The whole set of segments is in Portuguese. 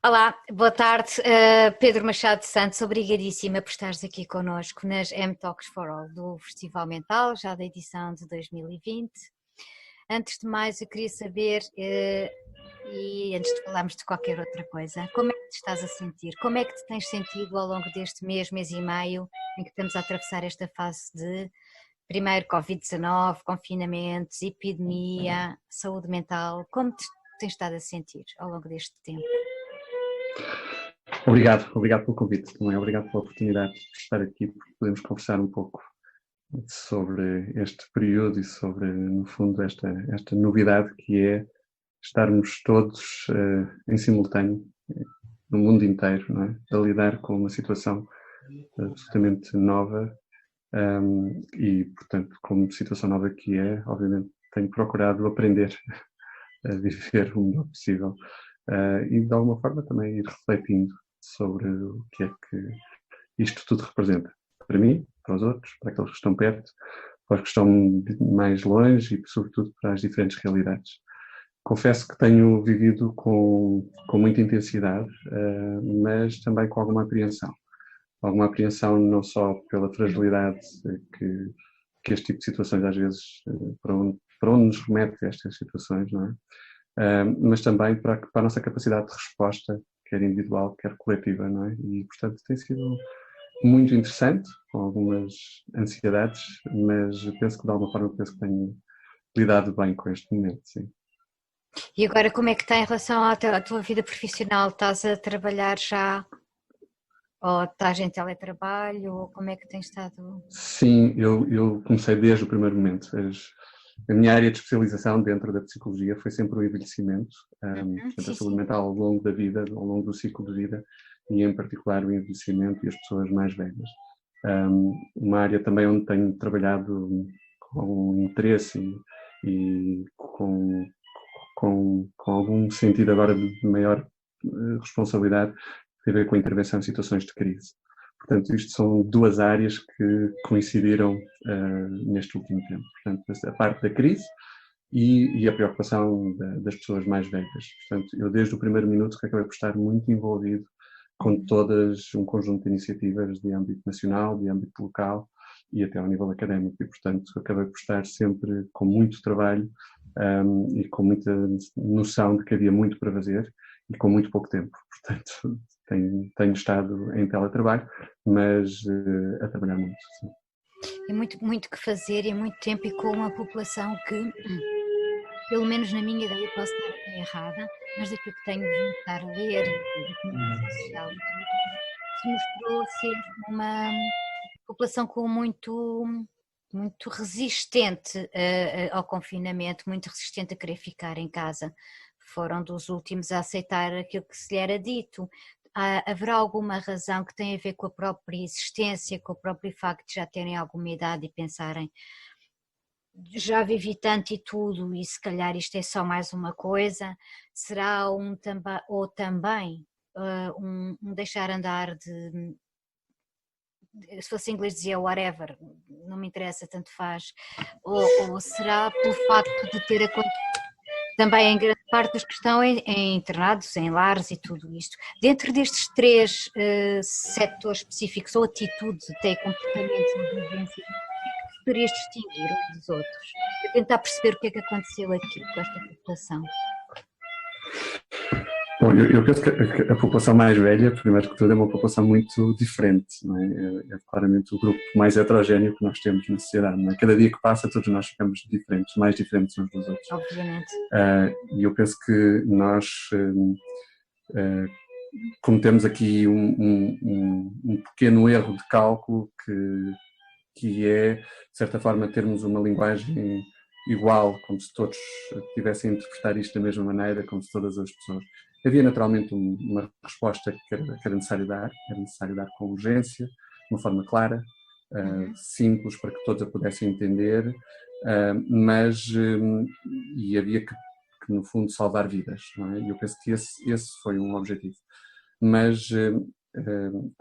Olá, boa tarde. Pedro Machado de Santos, obrigadíssima por estares aqui connosco nas M-Talks for All do Festival Mental, já da edição de 2020. Antes de mais, eu queria saber, e antes de falarmos de qualquer outra coisa, como é que te estás a sentir? Como é que te tens sentido ao longo deste mês e meio, em que estamos a atravessar esta fase de, primeiro, Covid-19, confinamentos, epidemia, saúde mental? Como te tens estado a sentir ao longo deste tempo? Obrigado pelo convite também, obrigado pela oportunidade de estar aqui, porque podemos conversar um pouco sobre este período e sobre, no fundo, esta novidade que é estarmos todos em simultâneo, no mundo inteiro, não é? A lidar com uma situação absolutamente nova e, portanto, como situação nova que é, obviamente tenho procurado aprender a viver o melhor possível e, de alguma forma, também ir refletindo sobre o que é que isto tudo representa. Para mim, para os outros, para aqueles que estão perto, para os que estão mais longe e, sobretudo, para as diferentes realidades. Confesso que tenho vivido com muita intensidade, mas também com alguma apreensão. Alguma apreensão não só pela fragilidade que este tipo de situações às vezes, para onde nos remete estas situações, não é? Mas também para a nossa capacidade de resposta, quer individual, quer coletiva, não é? E, portanto, tem sido muito interessante, com algumas ansiedades, mas penso que, de alguma forma, tenho lidado bem com este momento, sim. E agora como é que está em relação à tua vida profissional? Estás a trabalhar já? Ou estás em teletrabalho? Ou como é que tens estado? Sim, eu comecei desde o primeiro momento. A minha área de especialização dentro da psicologia foi sempre o envelhecimento, portanto, a Sim, saúde sim. mental ao longo da vida, ao longo do ciclo de vida, e em particular o envelhecimento e as pessoas mais velhas. Uma área também onde tenho trabalhado com interesse e com algum sentido agora de maior responsabilidade, tem a ver com a intervenção em situações de crise. Portanto, isto são duas áreas que coincidiram neste último tempo. Portanto, a parte da crise e a preocupação das pessoas mais velhas. Portanto, eu desde o primeiro minuto que acabei por estar muito envolvido com todas um conjunto de iniciativas de âmbito nacional, de âmbito local e até ao nível académico. E, portanto, acabei por estar sempre com muito trabalho e com muita noção de que havia muito para fazer e com muito pouco tempo. Portanto, tenho estado em teletrabalho, mas a trabalhar muito, sim. É muito que fazer e muito tempo e com uma população que, pelo menos na minha ideia, posso estar até errada, mas daquilo que tenho vindo estar a ler e da comunicação social e tudo, se mostrou ser uma população com muito resistente ao confinamento, muito resistente a querer ficar em casa. Foram dos últimos a aceitar aquilo que se lhe era dito. Haverá alguma razão que tem a ver com a própria existência, com o próprio facto de já terem alguma idade e pensarem já vivi tanto e tudo e se calhar isto é só mais uma coisa? Será ou também um deixar andar de, se fosse em inglês dizia whatever, não me interessa, tanto faz, ou será pelo facto de ter acontecido também em grande parte dos que estão em internados, em lares e tudo isto. Dentro destes três setores específicos, ou atitudes, até comportamentos ou vivências, o que poderias distinguir uns dos outros? Para tentar perceber o que é que aconteceu aqui com esta população. Bom, eu penso que a população mais velha, primeiro que tudo, é uma população muito diferente, não é? É claramente o grupo mais heterogéneo que nós temos na sociedade, não é? Cada dia que passa todos nós ficamos diferentes, mais diferentes uns dos outros. Obviamente. E eu penso que nós cometemos aqui um pequeno erro de cálculo que é, de certa forma, termos uma linguagem igual, como se todos tivessem a interpretar isto da mesma maneira, como se todas as pessoas. Havia naturalmente uma resposta que era necessário dar com urgência, de uma forma clara, simples, para que todos a pudessem entender, mas e havia que, no fundo, salvar vidas, não é? E eu penso que esse foi um objetivo. Mas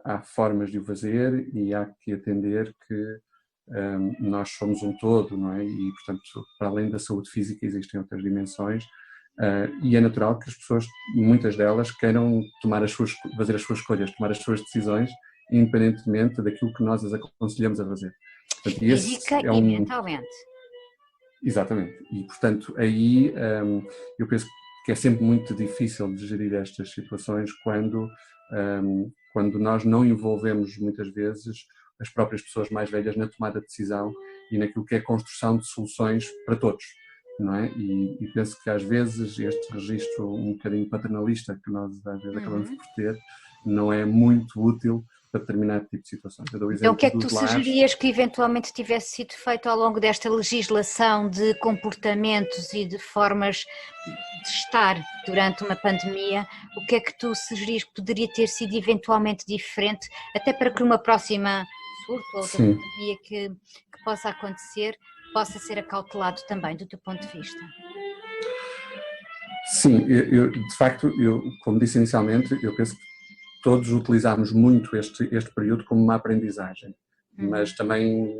há formas de o fazer e há que atender que nós somos um todo, não é? E, portanto, para além da saúde física existem outras dimensões E é natural que as pessoas, muitas delas, queiram fazer as suas escolhas, tomar as suas decisões, independentemente daquilo que nós as aconselhamos a fazer. Portanto, física e mentalmente. Exatamente. E, portanto, aí eu penso que é sempre muito difícil de gerir estas situações quando nós não envolvemos, muitas vezes, as próprias pessoas mais velhas na tomada de decisão e naquilo que é a construção de soluções para todos, não é? E penso que, às vezes, este registro um bocadinho paternalista que nós, às vezes, acabamos por ter, não é muito útil para determinado tipo de situações. Então, o que é que tu sugerias que eventualmente tivesse sido feito ao longo desta legislação de comportamentos e de formas de estar durante uma pandemia? O que é que tu sugerias que poderia ter sido eventualmente diferente, até para que uma próxima surto ou outra pandemia que possa acontecer, possa ser acautelado também, do teu ponto de vista? Sim, de facto, como disse inicialmente, eu penso que todos utilizámos muito este período como uma aprendizagem, mas também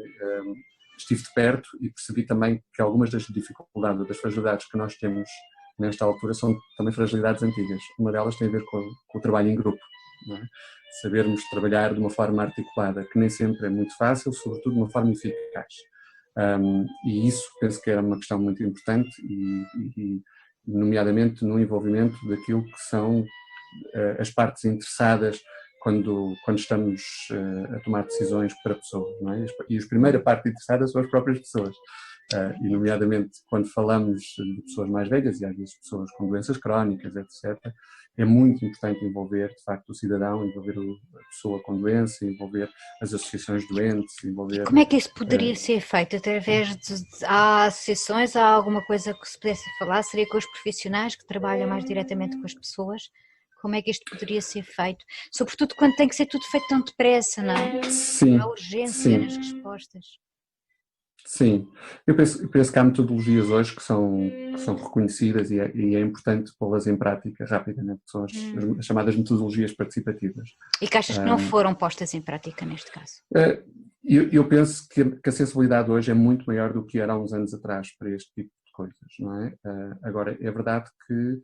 estive de perto e percebi também que algumas das dificuldades, das fragilidades que nós temos nesta altura são também fragilidades antigas. Uma delas tem a ver com o trabalho em grupo, não é? Sabermos trabalhar de uma forma articulada, que nem sempre é muito fácil, sobretudo de uma forma eficaz. E isso penso que era uma questão muito importante e nomeadamente no envolvimento daquilo que são as partes interessadas quando estamos a tomar decisões para pessoas, não é? E a primeira parte interessada são as próprias pessoas, e nomeadamente quando falamos de pessoas mais velhas e às vezes pessoas com doenças crónicas, etc., é muito importante envolver, de facto, o cidadão, envolver a pessoa com doença, envolver as associações de doentes, envolver... E como é que isso poderia ser feito? Através há associações, há alguma coisa que se pudesse falar? Seria com os profissionais que trabalham mais diretamente com as pessoas? Como é que isto poderia ser feito? Sobretudo quando tem que ser tudo feito tão depressa, não é? Sim. Há urgência nas respostas. Sim, eu penso que há metodologias hoje que são reconhecidas e é importante pô-las em prática rapidamente, que são as chamadas metodologias participativas. E que achas que não foram postas em prática neste caso? Eu penso que a sensibilidade hoje é muito maior do que era há uns anos atrás para este tipo de coisas, não é? Agora, é verdade que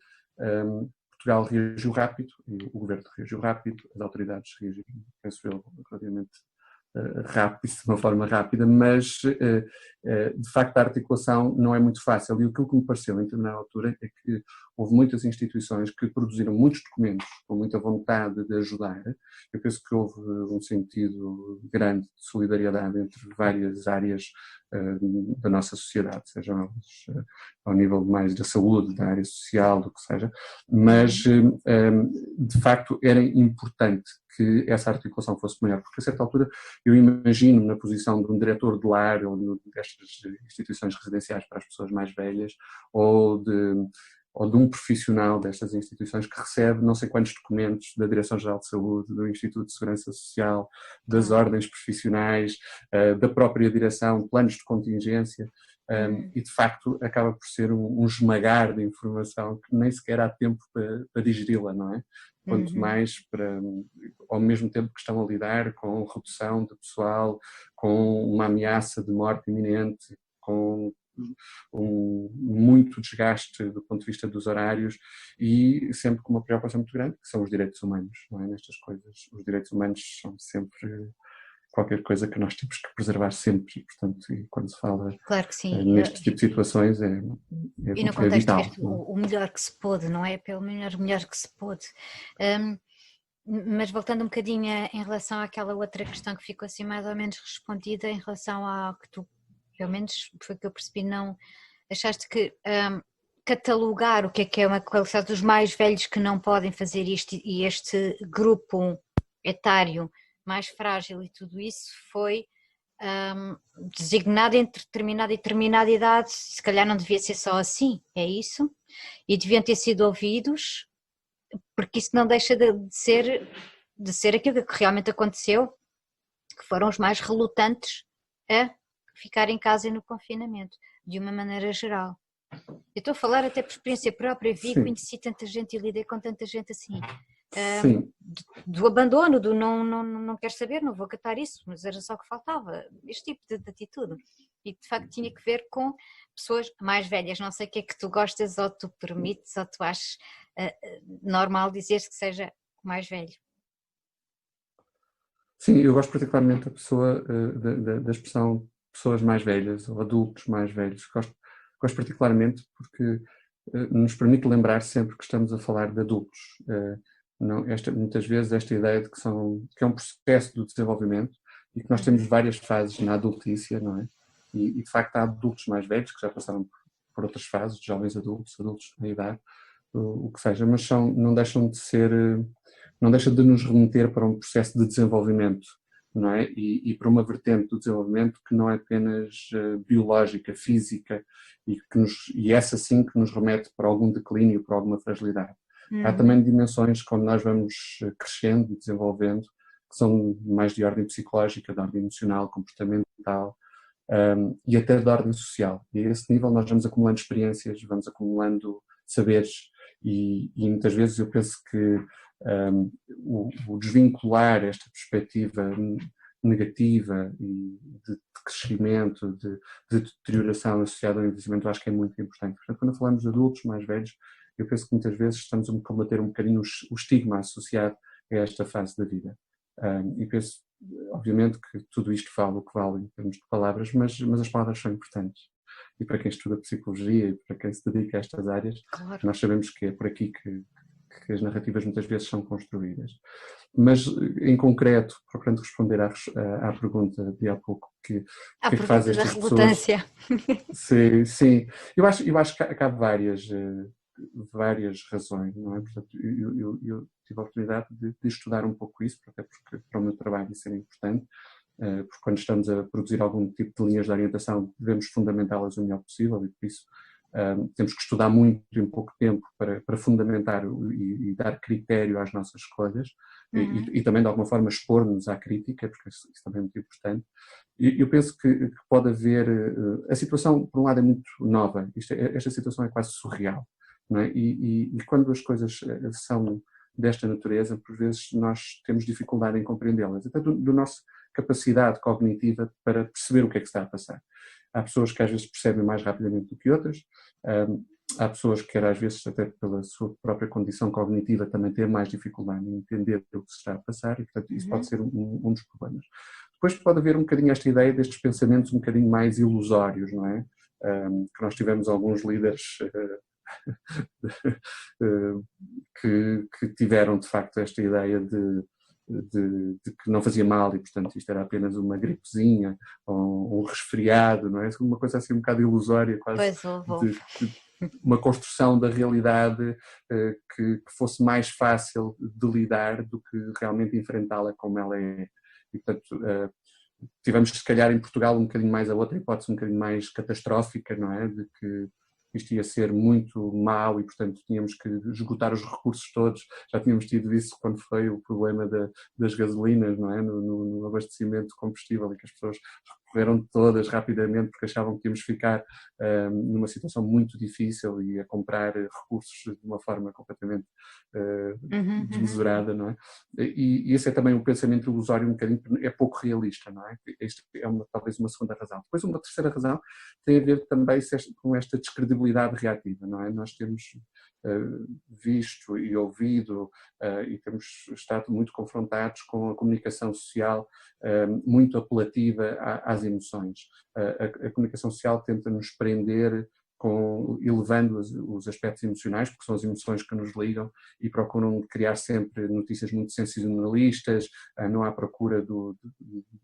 Portugal reagiu rápido, o governo reagiu rápido, as autoridades reagiram, penso eu, relativamente rápido, de uma forma rápida, mas de facto a articulação não é muito fácil e aquilo que me pareceu em determinada altura é que houve muitas instituições que produziram muitos documentos com muita vontade de ajudar. Eu penso que houve um sentido grande de solidariedade entre várias áreas da nossa sociedade, seja ao nível mais da saúde, da área social, do que seja, mas de facto era importante que essa articulação fosse maior, porque a certa altura eu imagino na posição de um diretor de lar ou destas instituições residenciais para as pessoas mais velhas ou de um profissional destas instituições que recebe não sei quantos documentos da Direção-Geral de Saúde, do Instituto de Segurança Social, das ordens profissionais, da própria direção, planos de contingência, e de facto acaba por ser um esmagar de informação que nem sequer há tempo para digeri-la, não é? Quanto mais ao mesmo tempo que estão a lidar com redução de pessoal, com uma ameaça de morte iminente, com muito desgaste do ponto de vista dos horários e sempre com uma preocupação muito grande, que são os direitos humanos, não é? Nestas coisas, os direitos humanos são sempre qualquer coisa que nós temos que preservar sempre e, portanto, quando se fala claro que sim. neste tipo de situações é e no contexto vital. O melhor que se pôde, não é? Pelo melhor que se pôde. Mas voltando um bocadinho em relação àquela outra questão que ficou assim mais ou menos respondida em relação ao que tu, pelo menos foi o que eu percebi, não achaste que catalogar o que é uma qualidade dos mais velhos que não podem fazer isto e este grupo etário mais frágil e tudo isso foi designado entre determinada e determinada idade, se calhar não devia ser só assim, é isso? E deviam ter sido ouvidos, porque isso não deixa de ser aquilo que realmente aconteceu, que foram os mais relutantes a ficar em casa e no confinamento, de uma maneira geral. Eu estou a falar até por experiência própria, conheci tanta gente e lidei com tanta gente assim. Do abandono, do não quero saber, não vou catar isso, mas era só o que faltava, este tipo de atitude. e de facto tinha que ver com pessoas mais velhas. Não sei o que é que tu gostas ou tu permites ou tu achas normal dizer que seja mais velho. Sim, eu gosto particularmente da pessoa, da expressão pessoas mais velhas ou adultos mais velhos. Gosto particularmente porque nos permite lembrar sempre que estamos a falar de adultos. Não, muitas vezes esta ideia de que é um processo do desenvolvimento e que nós temos várias fases na adultícia, não é? E de facto há adultos mais velhos que já passaram por outras fases, de jovens adultos, adultos na idade, o que seja, mas não deixam de ser, não deixa de nos remeter para um processo de desenvolvimento, não é? E para uma vertente do desenvolvimento que não é apenas biológica, física, e essa sim que nos remete para algum declínio, para alguma fragilidade. Há também dimensões quando nós vamos crescendo e desenvolvendo, que são mais de ordem psicológica, de ordem emocional, comportamental, e até de ordem social. E a esse nível nós vamos acumulando experiências, vamos acumulando saberes, e muitas vezes eu penso que o desvincular esta perspectiva negativa e de crescimento, de deterioração associada ao envelhecimento, eu acho que é muito importante. Portanto, quando falamos de adultos mais velhos, eu penso que muitas vezes estamos a combater um bocadinho o estigma associado a esta fase da vida. E penso, obviamente, que tudo isto vale o que vale em termos de palavras, mas as palavras são importantes. E para quem estuda psicologia e para quem se dedica a estas áreas, claro, nós sabemos que é por aqui que as narrativas muitas vezes são construídas. Mas, em concreto, procurando responder à pergunta de há pouco, que é que faz estas pessoas... Sim. Eu acho que há várias razões, não é? Portanto, eu tive a oportunidade de estudar um pouco isso, até porque para o meu trabalho isso é importante, porque quando estamos a produzir algum tipo de linhas de orientação devemos fundamentá-las o melhor possível e por isso temos que estudar muito em pouco tempo para fundamentar e dar critério às nossas escolhas e também de alguma forma expor-nos à crítica, porque isso também é muito importante. E eu penso que pode haver... A situação, por um lado, é muito nova, esta situação é quase surreal, não é? E quando as coisas são desta natureza, por vezes nós temos dificuldade em compreendê-las, até do nosso capacidade cognitiva para perceber o que é que está a passar. Há pessoas que às vezes percebem mais rapidamente do que outras, há pessoas que às vezes até pela sua própria condição cognitiva também têm mais dificuldade em entender o que se está a passar e portanto isso pode ser um dos problemas. Depois pode haver um bocadinho esta ideia destes pensamentos um bocadinho mais ilusórios, não é? Que nós tivemos alguns líderes que tiveram de facto esta ideia de que não fazia mal e portanto isto era apenas uma gripezinha ou um resfriado, não é? Uma coisa assim um bocado ilusória, quase de uma construção da realidade que fosse mais fácil de lidar do que realmente enfrentá-la como ela é. E portanto tivemos se calhar em Portugal um bocadinho mais a outra hipótese um bocadinho mais catastrófica, não é? De que isto ia ser muito mau e, portanto, tínhamos que esgotar os recursos todos. Já tínhamos tido isso quando foi o problema das gasolinas, não é? No abastecimento de combustível e que as pessoas recorreram todas rapidamente porque achavam que íamos ficar numa situação muito difícil e a comprar recursos de uma forma completamente desmesurada, não é? E esse é também um pensamento ilusório um bocadinho, é pouco realista, não é? Esta é talvez uma segunda razão. Depois uma terceira razão tem a ver também com esta descredibilidade reativa, não é? Nós temos visto e ouvido e temos estado muito confrontados com a comunicação social muito apelativa às emoções. A comunicação social tenta nos prender elevando os aspectos emocionais, porque são as emoções que nos ligam e procuram criar sempre notícias muito sensacionalistas, não à procura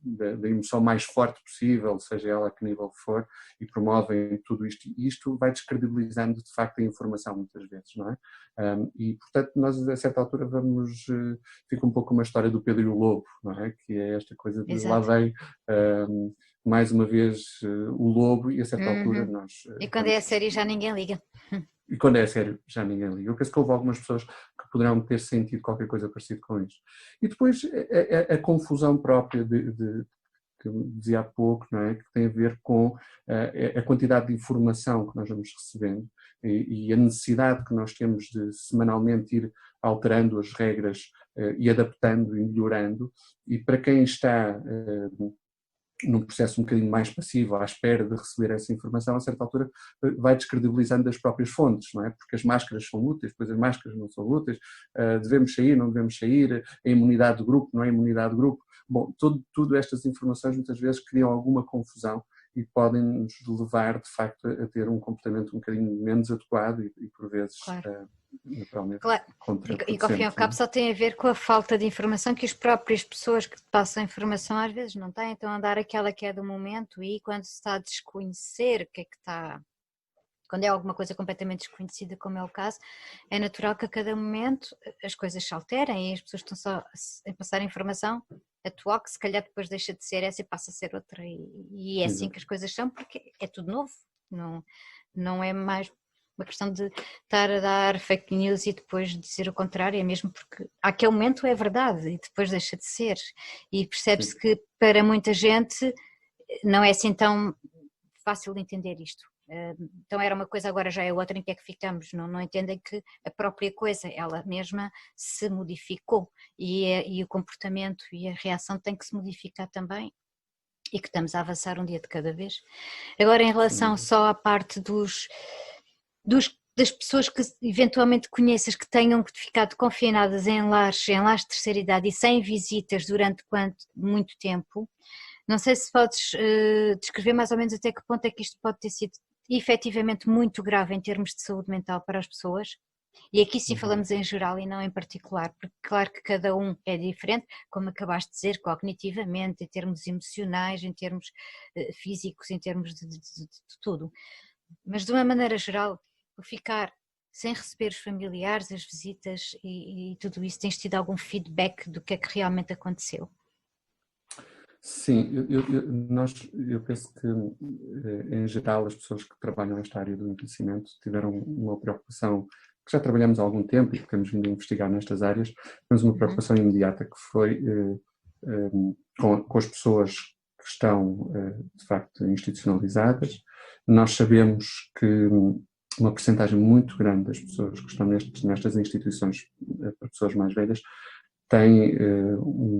da emoção mais forte possível, seja ela a que nível for, e promovem tudo isto. E isto vai descredibilizando de facto a informação muitas vezes, não é? E portanto nós a certa altura fica um pouco uma história do Pedro e o Lobo, não é? Que é esta coisa de Exato. Lá vem mais uma vez o lobo e a certa altura nós... E quando é sério já ninguém liga. E quando é sério já ninguém liga. Eu penso que houve algumas pessoas que poderão ter sentido qualquer coisa parecida com isto. E depois a confusão própria que dizia há pouco, não é? Que tem a ver com a quantidade de informação que nós vamos recebendo e a necessidade que nós temos de semanalmente ir alterando as regras e adaptando e melhorando. E para quem está num processo um bocadinho mais passivo, à espera de receber essa informação, a certa altura vai descredibilizando as próprias fontes, não é? Porque as máscaras são úteis, depois as máscaras não são úteis, devemos sair, não devemos sair, a imunidade do grupo, não é imunidade do grupo. Bom, tudo estas informações muitas vezes criam alguma confusão e podem nos levar, de facto, a ter um comportamento um bocadinho menos adequado e por vezes, claro. naturalmente, Claro. E ao fim e ao cabo só tem a ver com a falta de informação que as próprias pessoas que passam a informação às vezes não têm, então a dar aquela que é do momento e quando se está a desconhecer o que é que está... Quando é alguma coisa completamente desconhecida, como é o caso, é natural que a cada momento as coisas se alterem e as pessoas estão só a passar a informação atual, que se calhar depois deixa de ser essa e passa a ser outra. E é assim que as coisas são, porque é tudo novo. Não é mais uma questão de estar a dar fake news e depois dizer o contrário, é mesmo porque àquele momento é verdade e depois deixa de ser. E percebe-se que para muita gente não é assim tão fácil de entender isto. Então era uma coisa, agora já é outra, em que é que ficamos, não entendem que a própria coisa, ela mesma se modificou e o comportamento e a reação tem que se modificar também e que estamos a avançar um dia de cada vez. Agora em relação só à parte das pessoas que eventualmente conheças que tenham ficado confinadas em lares de terceira idade e sem visitas durante muito tempo, não sei se podes descrever mais ou menos até que ponto é que isto pode ter sido efetivamente muito grave em termos de saúde mental para as pessoas, e aqui sim falamos em geral e não em particular, porque claro que cada um é diferente, como acabaste de dizer, cognitivamente, em termos emocionais, em termos físicos, em termos de tudo, mas de uma maneira geral, ficar sem receber os familiares, as visitas e tudo isso, tens tido algum feedback do que é que realmente aconteceu? Sim, eu penso que, em geral, as pessoas que trabalham nesta área do envelhecimento tiveram uma preocupação, que já trabalhamos há algum tempo e que temos vindo a investigar nestas áreas, mas uma preocupação imediata que foi com as pessoas que estão, de facto, institucionalizadas. Nós sabemos que uma percentagem muito grande das pessoas que estão nestas instituições, para pessoas mais velhas, têm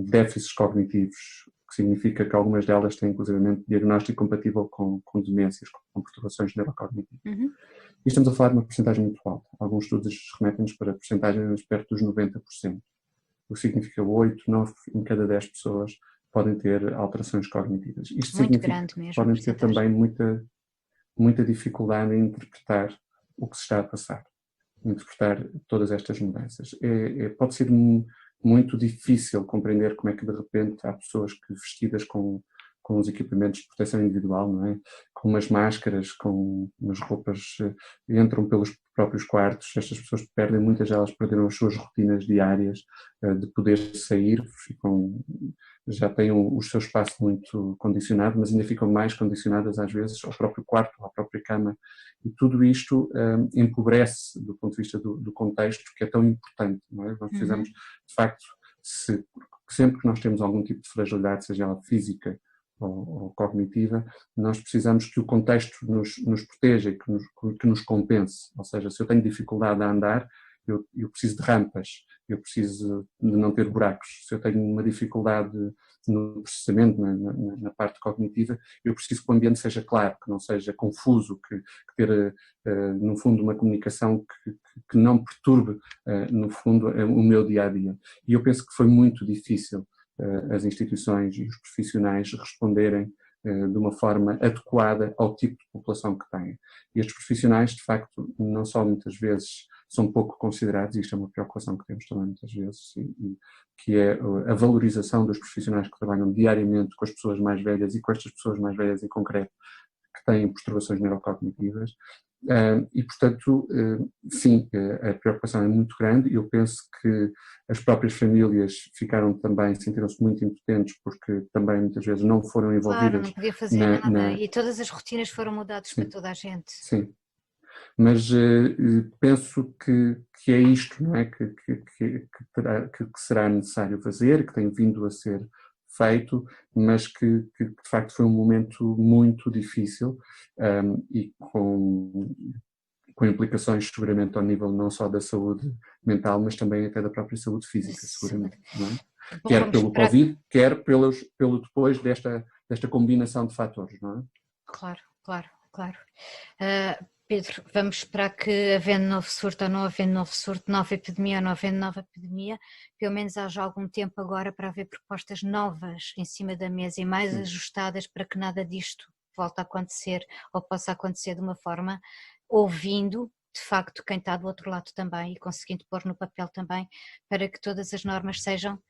déficits cognitivos, que significa que algumas delas têm, inclusivamente, diagnóstico compatível com demências, com perturbações neurocognitivas. E estamos a falar de uma percentagem muito alta. Alguns estudos remetem-nos para percentagens perto dos 90%. O que significa 8, 9 em cada 10 pessoas podem ter alterações cognitivas. Isto muito significa grande mesmo, que podem ter também muita dificuldade em interpretar o que se está a passar, interpretar todas estas mudanças. Pode ser muito difícil compreender como é que de repente há pessoas que vestidas com os equipamentos de proteção individual, não é? Com umas máscaras, com umas roupas, entram pelos próprios quartos. Estas pessoas muitas delas perderam as suas rotinas diárias de poder sair, já têm o seu espaço muito condicionado, mas ainda ficam mais condicionadas às vezes ao próprio quarto, à própria cama. E tudo isto empobrece do ponto de vista do contexto, que é tão importante, não é? Nós precisamos, de facto, sempre que nós temos algum tipo de fragilidade, seja ela física ou cognitiva, nós precisamos que o contexto nos proteja e que nos compense. Ou seja, se eu tenho dificuldade a andar, eu preciso de rampas, eu preciso de não ter buracos. Se eu tenho uma dificuldade no processamento, na parte cognitiva, eu preciso que o ambiente seja claro, que não seja confuso, que ter, no fundo, uma comunicação que não perturbe, no fundo, o meu dia-a-dia. E eu penso que foi muito difícil as instituições e os profissionais responderem de uma forma adequada ao tipo de população que têm. E estes profissionais, de facto, não só muitas vezes são pouco considerados, e isto é uma preocupação que temos também muitas vezes, que é a valorização dos profissionais que trabalham diariamente com as pessoas mais velhas e com estas pessoas mais velhas em concreto, que têm perturbações neurocognitivas. E, portanto, sim, a preocupação é muito grande e eu penso que as próprias famílias sentiram-se muito impotentes porque também muitas vezes não foram envolvidas. Claro, não podia fazer nada e todas as rotinas foram mudadas para toda a gente. Sim, mas penso que é isto, não é? Que será necessário fazer, que tem vindo a ser feito, mas que de facto foi um momento muito difícil e com implicações seguramente ao nível não só da saúde mental, mas também até da própria saúde física, seguramente, não é? Quer pelo Covid, quer pelo depois desta combinação de fatores, não é? Claro, claro, claro. Pedro, vamos esperar que, havendo novo surto ou não havendo novo surto, nova epidemia ou não havendo nova epidemia, pelo menos haja algum tempo agora para haver propostas novas em cima da mesa e mais ajustadas para que nada disto volte a acontecer ou possa acontecer de uma forma, ouvindo de facto quem está do outro lado também e conseguindo pôr no papel também para que todas as normas sejam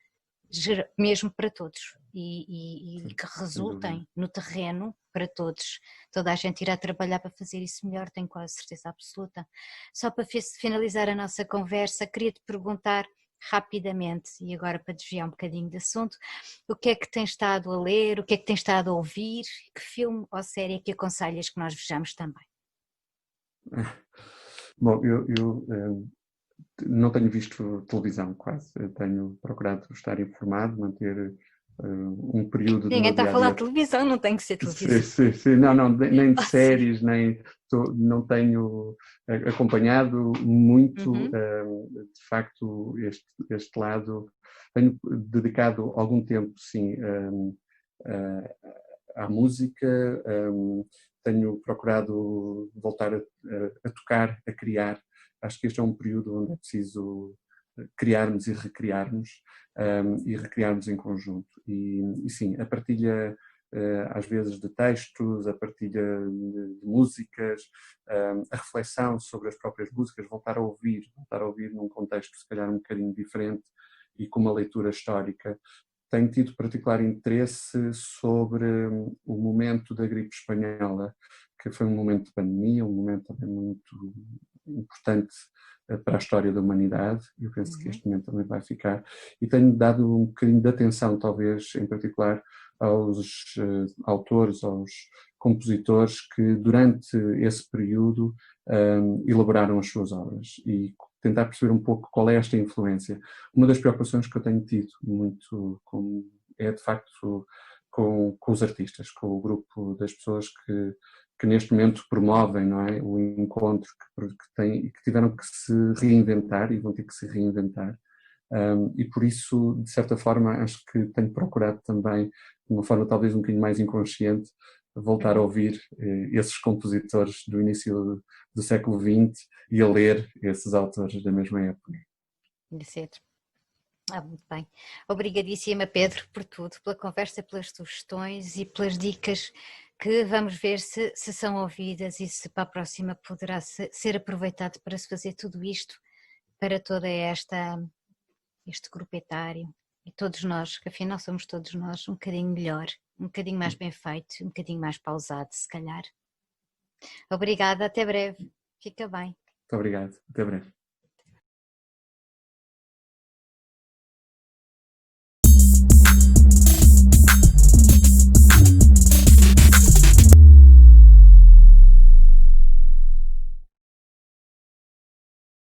mesmo para todos e que resultem no terreno para todos. Toda a gente irá trabalhar para fazer isso melhor, tenho quase certeza absoluta. Só para finalizar a nossa conversa, queria-te perguntar rapidamente, e agora para desviar um bocadinho de assunto, o que é que tens estado a ler, o que é que tens estado a ouvir, que filme ou série é que aconselhas que nós vejamos também? Bom, eu não tenho visto televisão quase, eu tenho procurado estar informado, manter um período do Ninguém meu está a dia-a-dia. falar de televisão, não tem que ser televisão. Sim. Não, nem de séries, nem não tenho acompanhado muito, de facto, este lado. Tenho dedicado algum tempo, sim, à música, tenho procurado voltar a tocar, a criar. Acho que este é um período onde é preciso criarmos e recriarmos em conjunto. E sim, a partilha às vezes de textos, a partilha de músicas, a reflexão sobre as próprias músicas, voltar a ouvir num contexto se calhar um bocadinho diferente e com uma leitura histórica. Tenho tido particular interesse sobre o momento da gripe espanhola, que foi um momento de pandemia, um momento também muito importante para a história da humanidade, e eu penso que este momento também vai ficar, e tenho dado um bocadinho de atenção, talvez, em particular, aos autores, aos compositores que durante esse período elaboraram as suas obras, e tentar perceber um pouco qual é esta influência. Uma das preocupações que eu tenho tido muito é, de facto, com os artistas, com o grupo das pessoas que neste momento promovem, não é, o encontro que tiveram que se reinventar e vão ter que se reinventar. E por isso, de certa forma, acho que tenho procurado também, de uma forma talvez um bocadinho mais inconsciente, voltar a ouvir esses compositores do início do século XX e a ler esses autores da mesma época. Muito bem. Obrigadíssima, Pedro, por tudo, pela conversa, pelas sugestões e pelas dicas que vamos ver se são ouvidas e se para a próxima poderá ser aproveitado para se fazer tudo isto para toda este grupo etário e todos nós, que afinal somos todos nós um bocadinho melhor, um bocadinho mais bem feito, um bocadinho mais pausado, se calhar. Obrigada, até breve. Fica bem. Muito obrigado, até breve.